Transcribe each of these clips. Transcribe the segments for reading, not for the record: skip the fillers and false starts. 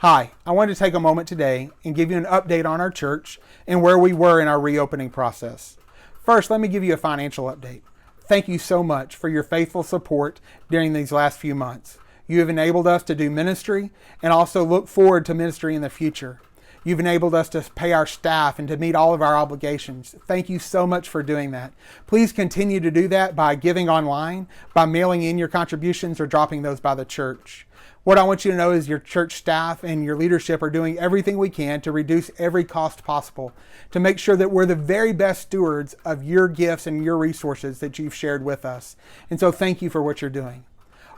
Hi, I wanted to take a moment today and give you an update on our church and where we were in our reopening process. First, let me give you a financial update. Thank you so much for your faithful support during these last few months. You have enabled us to do ministry and also look forward to ministry in the future. You've enabled us to pay our staff and to meet all of our obligations. Thank you so much for doing that. Please continue to do that by giving online, by mailing in your contributions, or dropping those by the church. What I want you to know is your church staff and your leadership are doing everything we can to reduce every cost possible, to make sure that we're the very best stewards of your gifts and your resources that you've shared with us. And so thank you for what you're doing.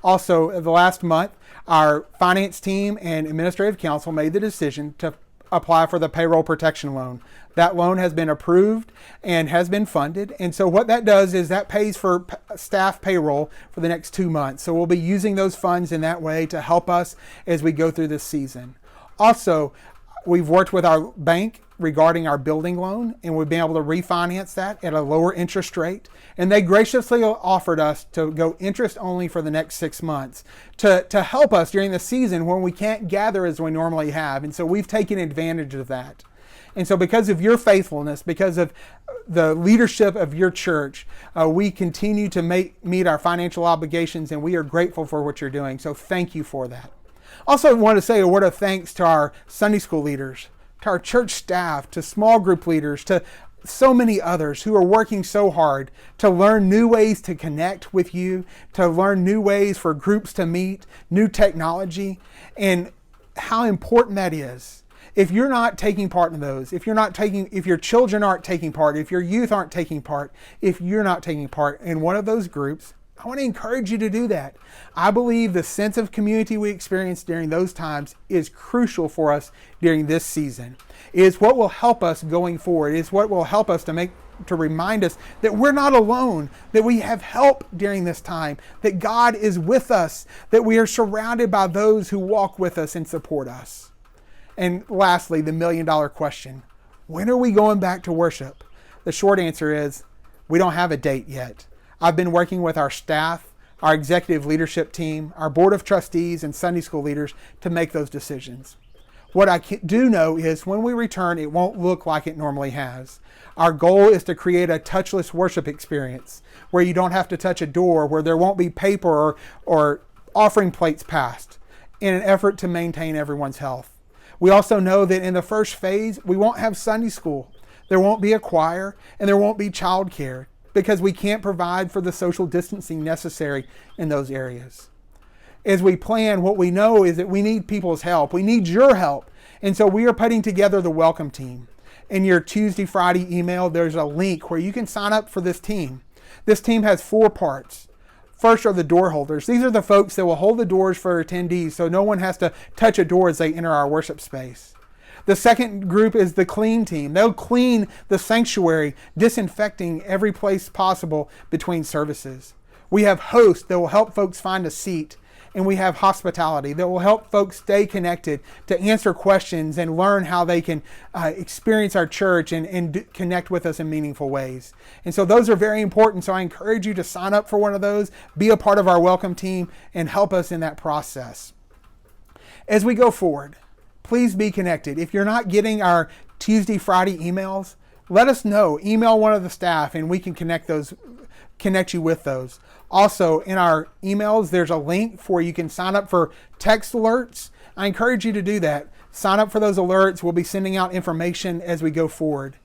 Also, the last month, our finance team and administrative council made the decision to apply for the payroll protection loan. That loan has been approved and has been funded. And so what that does is that pays for staff payroll for the next 2 months. So we'll be using those funds in that way to help us as we go through this season. Also, we've worked with our bank regarding our building loan, and we've been able to refinance that at a lower interest rate. And they graciously offered us to go interest only for the next 6 months to help us during the season when we can't gather as we normally have. And so we've taken advantage of that. And so because of your faithfulness, because of the leadership of your church, we continue to meet our financial obligations, and we are grateful for what you're doing. So thank you for that. Also, I want to say a word of thanks to our Sunday school leaders, to our church staff, to small group leaders, to so many others who are working so hard to learn new ways to connect with you, to learn new ways for groups to meet, new technology, and how important that is. If you're not taking part in those, if your children aren't taking part, if your youth aren't taking part, if you're not taking part in one of those groups, I want to encourage you to do that. I believe the sense of community we experience during those times is crucial for us during this season. It is what will help us going forward. It is what will help us to remind us that we're not alone, that we have help during this time, that God is with us, that we are surrounded by those who walk with us and support us. And lastly, the million-dollar question: when are we going back to worship? The short answer is we don't have a date yet. I've been working with our staff, our executive leadership team, our board of trustees, and Sunday school leaders to make those decisions. What I do know is when we return, it won't look like it normally has. Our goal is to create a touchless worship experience where you don't have to touch a door, where there won't be paper or offering plates passed, in an effort to maintain everyone's health. We also know that in the first phase, we won't have Sunday school. There won't be a choir, and there won't be childcare, because we can't provide for the social distancing necessary in those areas. As we plan, what we know is that we need people's help. We need your help. And so we are putting together the welcome team. In your Tuesday, Friday email, there's a link where you can sign up for this team. This team has 4 parts. First are the door holders. These are the folks that will hold the doors for attendees so no one has to touch a door as they enter our worship space. The second group is the clean team. They'll clean the sanctuary, disinfecting every place possible between services. We have hosts that will help folks find a seat. And we have hospitality that will help folks stay connected, to answer questions and learn how they can experience our church and connect with us in meaningful ways. And so those are very important. So I encourage you to sign up for one of those, be a part of our welcome team, and help us in that process. As we go forward, please be connected. If you're not getting our Tuesday, Friday emails, let us know. Email one of the staff and we can connect you with those. Also, in our emails, there's a link for you can sign up for text alerts. I encourage you to do that. Sign up for those alerts. We'll be sending out information as we go forward.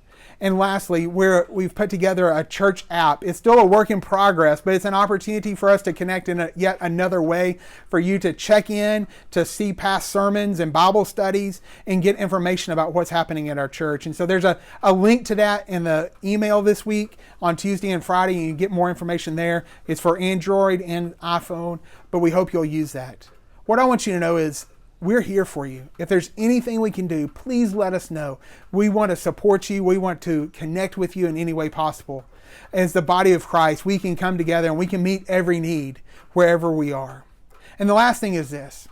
And lastly, we've put together a church app. It's still a work in progress, but it's an opportunity for us to connect in yet another way for you to check in, to see past sermons and Bible studies, and get information about what's happening at our church. And so there's a link to that in the email this week on Tuesday and Friday, and you get more information there. It's for Android and iPhone, but we hope you'll use that. What I want you to know is we're here for you. If there's anything we can do, please let us know. We want to support you. We want to connect with you in any way possible. As the body of Christ, we can come together and we can meet every need wherever we are. And the last thing is this.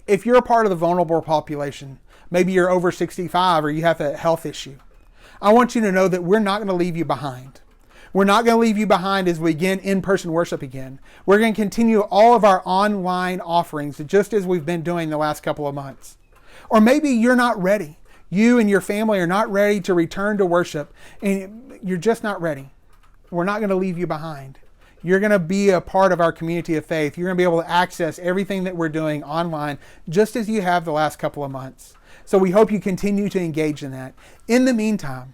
If you're a part of the vulnerable population, maybe you're over 65 or you have a health issue, I want you to know that we're not going to leave you behind. We're not going to leave you behind as we begin in-person worship again. We're going to continue all of our online offerings just as we've been doing the last couple of months. Or maybe you're not ready. You and your family are not ready to return to worship, and you're just not ready. We're not going to leave you behind. You're going to be a part of our community of faith. You're going to be able to access everything that we're doing online just as you have the last couple of months. So we hope you continue to engage in that. In the meantime,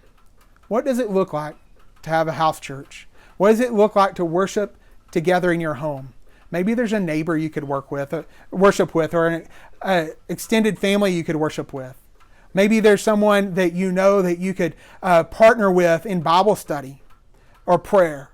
what does it look like to have a house church? What does it look like to worship together in your home? Maybe there's a neighbor you could worship with, or an extended family you could worship with. Maybe there's someone that you know that you could partner with in Bible study or prayer.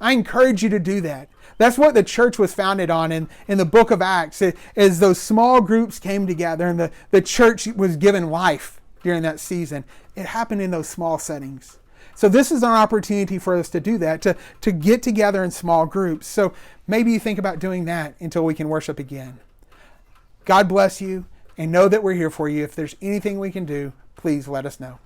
I encourage you to do that. That's what the church was founded on in the book of Acts, as those small groups came together and the church was given life during that season. It happened in those small settings. So this is an opportunity for us to do that, to get together in small groups. So maybe you think about doing that until we can worship again. God bless you, and know that we're here for you. If there's anything we can do, please let us know.